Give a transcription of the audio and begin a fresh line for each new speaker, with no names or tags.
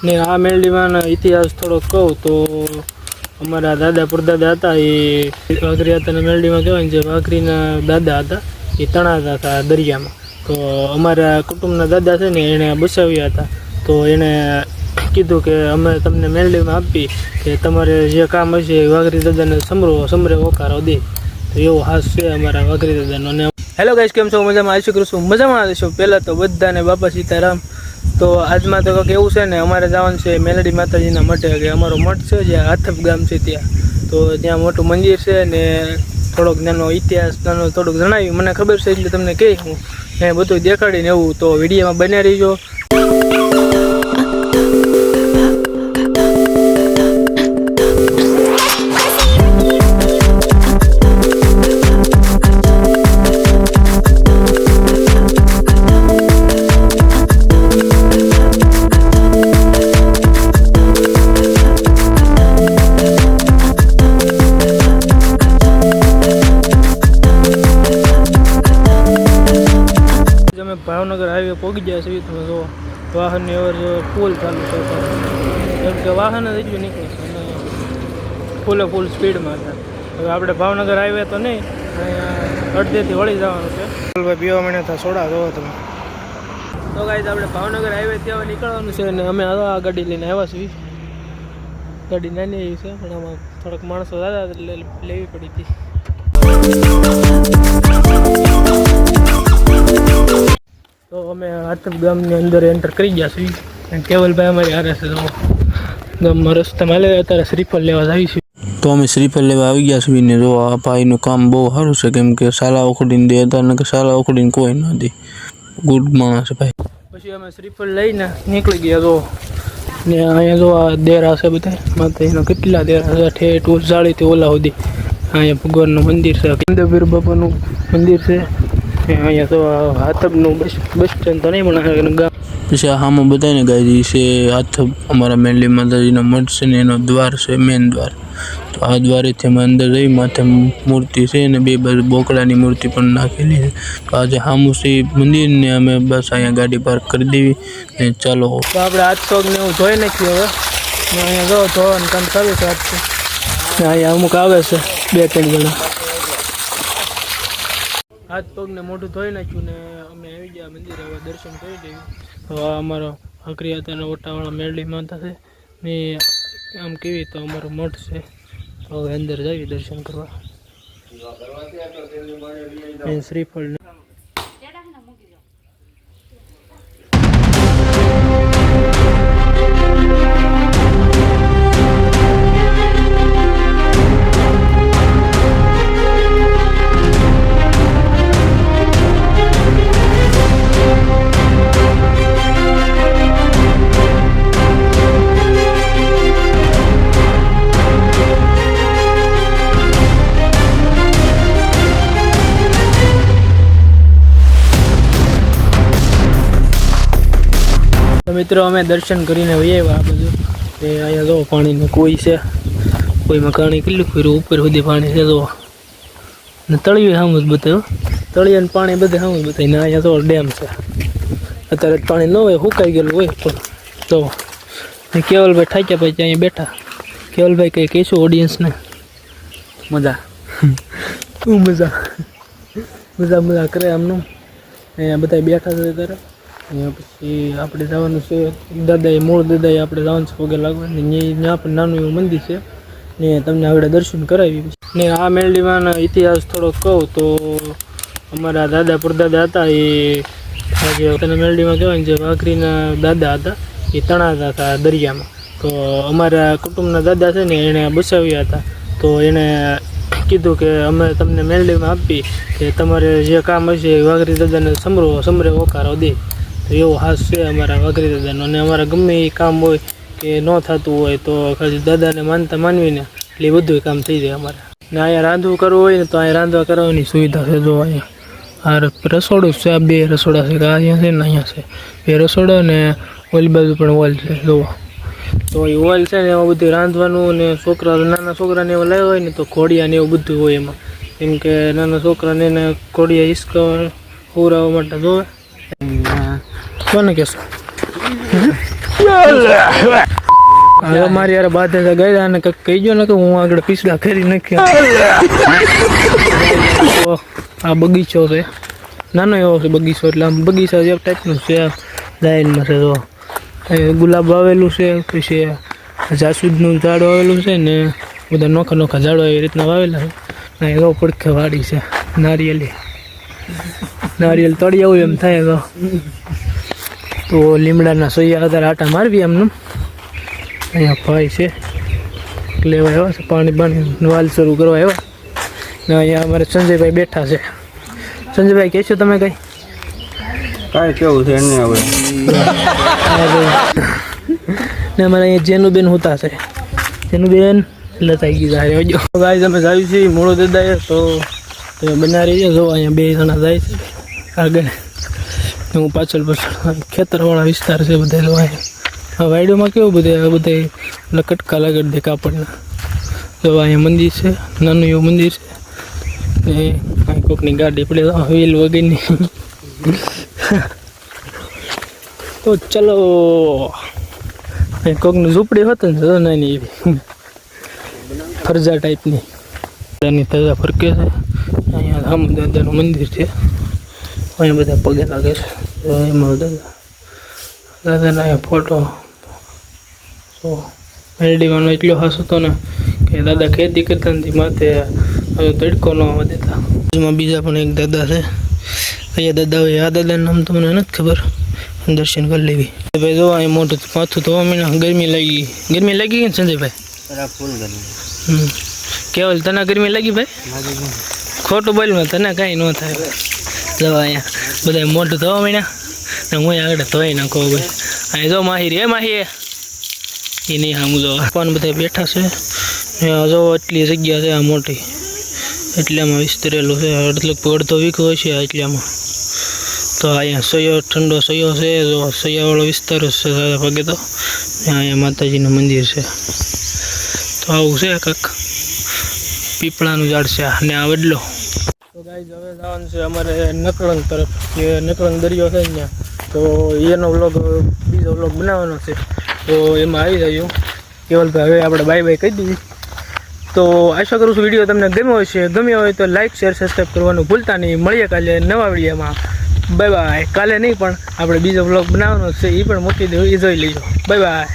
ને આ મેલડીમાંનો ઇતિહાસ થોડોક કહું તો અમારા દાદા પરદાદા હતા એ વાઘરી હતા મેલડીમાં કહેવાય ને જે વાઘરીના દાદા હતા એ તણાતા હતા દરિયામાં. તો અમારા કુટુંબના દાદા છે ને એણે બસાવ્યા હતા. તો એણે કીધું કે અમે તમને મેલડીમાં આપી કે તમારે જે કામ હશે એ વાઘરી દાદાને સમરે હોકારો દે. તો એવો હાસ છે અમારા વાઘરી દાદાનો. અને હેલો ગાઈસ, કેમ છો? મજામાં? આશા કરું છું મજામાં હશો. પહેલાં તો બધાને બાપા સીતારામ. તો આજમાં તો કંઈક એવું છે ને, અમારે જવાનું છે મેલડી માતાજીના મઠે. કે અમારો મઠ છે જ્યાં હાથપ ગામ છે ત્યાં. તો ત્યાં મોટું મંદિર છે ને થોડોક નાનો ઇતિહાસ થોડુંક જણાવ્યું. મને ખબર છે એટલે તમને કહી હું ને બધું દેખાડીને એવું. તો વિડીયોમાં બન્યા રહીજો. ભાવનગર હાઈવે પહોંચી ગયા છે. તમે જો વાહનની અવર ફૂલ ચાલુ છે, કેમ કે વાહન જ એટલું નીકળે છે અને ફૂલ સ્પીડમાં હતા. હવે આપણે ભાવનગર હાઈવે તો નહીં, અહીંયા અડધેથી વળી જવાનું છે. ભાઈ પીવા મને હતા સોડા જોવો તમે. તો ગાઈસ આપણે ભાવનગર હાઈવે ત્યાં નીકળવાનું છે અને અમે આ ગાડી લઈને આવ્યા છીએ. ગાડી નાની એવી છે પણ આમાં થોડાક માણસો હતા એટલે લેવી પડી હતી. તો અમે હાથપ ગામની અંદર એન્ટર કરી ગયા છીએ અને કેવલભાઈ અમારી હારે છે. ગામમાં રસ્તામાં લે અત્યારે શ્રીફળ લેવા આવી છે.
તો અમે શ્રીફળ લેવા આવી ગયા છીએ ને જો આ ભાઈનું કામ બહુ સારું છે, કેમ કે સાલા ઉખડીને દે હતા ને કે સાલા ઉખડીને કોઈ ન દે. ગુડ માણસ ભાઈ.
પછી અમે શ્રીફળ લઈને નીકળી ગયા. જો ને અહીંયા જો આ દેરા છે બધા માતાજીના, કેટલા દેરા છે ઠેઠ ઉજાળીથી ઓલા સુધી. અહીંયા ભગવાનનું મંદિર છે, કંદવીર બાપાનું મંદિર છે. અહીંયા તો હાથબનું બસ સ્ટેન્ડ તો નહીં પણ ગામ.
પછી આ સામે બધાને ગાય છે હાથબ અમારા મેલડી માતાજીનો મઠ છે ને એનો દ્વાર છે, મેન દ્વાર. તો આ દ્વારેથી અમે અંદર જઈ, માથે મૂર્તિ છે ને બે બાજુ બોકડાની મૂર્તિ પણ નાખેલી છે. તો આજે સામું છે મંદિરને અમે બસ અહીંયા ગાડી પાર્ક કરી દેવી ને ચાલો.
તો આપણે હાથ પગને એવું ધોઈ નાખ્યું. હવે અહીંયા જો ધોવાનું કામ ચાલુ છે. અહીંયા અમુક આવે છે 2-3 જણા. હાથ પગને મોઢું ધોઈ નાખ્યું ને અમે આવી ગયા મંદિરે. હવે દર્શન કરી દેવું. તો આ અમારો હકરી હતાના ઓટાવાળા મેલડી માતા છે ને આમ કેવી તો અમારો મઠ છે. તો હવે અંદર જઈએ દર્શન કરવા. શ્રીફળ મિત્રો અમે દર્શન કરીને વહી આવ્યા. આ બધું એ અહીંયા જો પાણીનું કોઈ છે, કોઈમાં પાણી કેટલું ફર્યું ઉપર સુધી પાણી છે. જો ને તળિયું સામું જ બતાવ્યું, તળિયાનું પાણી બધે સામું જ બતાવીને અહીંયા તો ડેમ છે. અત્યારે પાણી ન હોય, સુકાઈ ગયેલું હોય. પણ તો કેવલભાઈ ઠાક્યા પછી અહીંયા બેઠા. કેવલભાઈ કંઈ કહીશું ઓડિયન્સને? મજા શું મજા કરે આમનું. અહીંયા બધા બેઠા છે ત્યારે. અહીંયા પછી આપણે જવાનું છે દાદાએ મૂળ દાદાએ આપણે જવાનું છે પગે લાગવાનું. ત્યાં પણ નાનું એવું મંદિર છે ને તમને આગળ દર્શન કરાવી. ને આ મેલડીમાંનો ઇતિહાસ થોડોક કહું તો અમારા દાદા પરદાદા હતા એ જે મેલડીમાં કહેવાય ને જે વાઘરીના દાદા હતા એ તણાતા હતા દરિયામાં. તો અમારા કુટુંબના દાદા છે ને એણે બસાવ્યા હતા. તો એણે કીધું કે અમે તમને મેલડીમાં આપી કે તમારે જે કામ હશે એ વાઘરી દાદાને સમરે હોકારો દે. તો એવો હાસ છે અમારા વાઘરી દાદાનો. અને અમારા ગમે એ કામ હોય કે ન થતું હોય તો ખાલી દાદાને માનતા માનવીને એટલે બધું કામ થઈ જાય અમારે. ને અહીંયા રાંધવું કરવું હોય ને તો અહીંયા રાંધવા કરવાની સુવિધા છે. જો અહીંયા આ રસોડું છે, આ 2 રસોડા છે. અહીંયા છે ને અહીંયા છે 2 રસોડા ને ઓલી બાજુ પણ હોલ છે. જુઓ તો એ હોલ છે ને એમાં બધું રાંધવાનું. ને નાના છોકરાને એવું લાવ્યા હોય ને તો ઘોડિયા ને એવું બધું હોય એમાં. કેમ કે નાના છોકરાને એને ઘોડિયા હિસકાવા હુરાવવા માટે જોવે. કોને કહેશો? હવે મારી યાર બાધે તો ગયા અને કંઈક કહી ગયો ને કે હું આગળ પીસડા ફેરી નાખ્યા. આ બગીચો છે, નાનો એવો છે બગીચો, એટલે આમ બગીચા જે ટાઈપનું છે લાઈનમાં છે. તો ગુલાબ વાવેલું છે, પછી જાસૂદનું ઝાડ વાવેલું છે ને બધા નોખા નોખા ઝાડો એવી રીતના વાવેલા છે. ને એવો પડખે વાડી છે નારિયેલ તળી આવું એમ થાય. તો લીમડાના સોયા વધારે આટા મારવી એમનું. અહીંયા ભાઈ છે લેવા આવ્યા છે, પાણી વાલ શરૂ કરવા આવ્યા. ને અહીંયા અમારે સંજયભાઈ બેઠા છે. સંજયભાઈ કહેશો તમે કંઈ?
કાંઈ કેવું છે એને આપણે
ને અમારે અહીંયા જેનુબેન હોતા છે. જેનુબેન લતાઈ ગઈ જાય જો ગાય અમે જાય છીએ મોડો દાદાએ. તો તમે બના રહી જો અહીંયા 2 જણા જાય છે આગળ, હું પાછળ ખેતરવાળા વિસ્તાર છે બધા. તો અહીંયા વાયડોમાં કેવું બધે બધા કટકા લાગી દે કાપડના. તો અહીંયા મંદિર છે, નાનું એવું મંદિર છે. ને અહીં કોકની ગાડી પડે વ્હીલ વગરની. તો ચલો કોકની ઝૂંપડી હોત ને તો નાની એવી ફરજા ટાઈપની એની તજા ફરકે છે. અહીંયા રામ દાદાનું મંદિર છે, અહીંયા બધા પગે લાગે છે. એમાં દાદાના અહીંયા ફોટો. તો મેલડીવાનો એટલો હાસ હતો ને કે દાદા ખેતી કરતા નથી, માથે તડકો ન આવવા દેતા. બાજુમાં બીજા પણ એક દાદા છે. અહીંયા દાદા હોય, આ દાદાનું નામ તો મને નથી ખબર, દર્શન કરી લેવી. ભાઈ જો અહીં મોટું માથું ધોવા મહિના ગરમી લાગી કે ને સંજયભાઈ? કેવલ તને ગરમી લાગી ભાઈ? ખોટું બોલ્યું તને કાંઈ ન થાય. જવા અહીંયા બધા મોટું ધોવા મહિના ને હું આગળ ધોઈ નાખો ભાઈ. અહીં જો માહી રે માહી એ નહીં સામું જો પણ બધા બેઠા છે. જો એટલી જગ્યા છે આ મોટી, એટલામાં વિસ્તરેલું છે. અડધો વીઘો હશે એટલામાં. તો અહીંયા સયો ઠંડો સયો છે, જો સયાવાળો વિસ્તાર છે સારા ભાગે. તો અહીંયા માતાજીનું મંદિર છે. તો આવું છે કાંક પીપળાનું ઝાડ છે અને આ વડલો. તો ગાઈઝ હવે જવાનું છે અમારે નકળંગ તરફ, જે નકળંગ દરિયો છે અહીંયા. તો એનો વ્લોગ બીજો વ્લોગ બનાવવાનો છે. તો એમાં આવી જાય કેવલભાઈ. હવે આપણે બાય બાય કહી દીધી. તો આશા કરું છું વિડીયો તમને ગમ્યો હશે. ગમ્યો હોય તો લાઇક શેર સબસ્ક્રાઈબ કરવાનું ભૂલતા નહીં. મળીએ કાલે નવા વિડીયોમાં. Bye bye. કાલે નહીં પણ આપણે બીજો વ્લોગ બનાવવાનો છે, એ પણ મૂકી દઉં, એ જોઈ લેજો. Bye bye.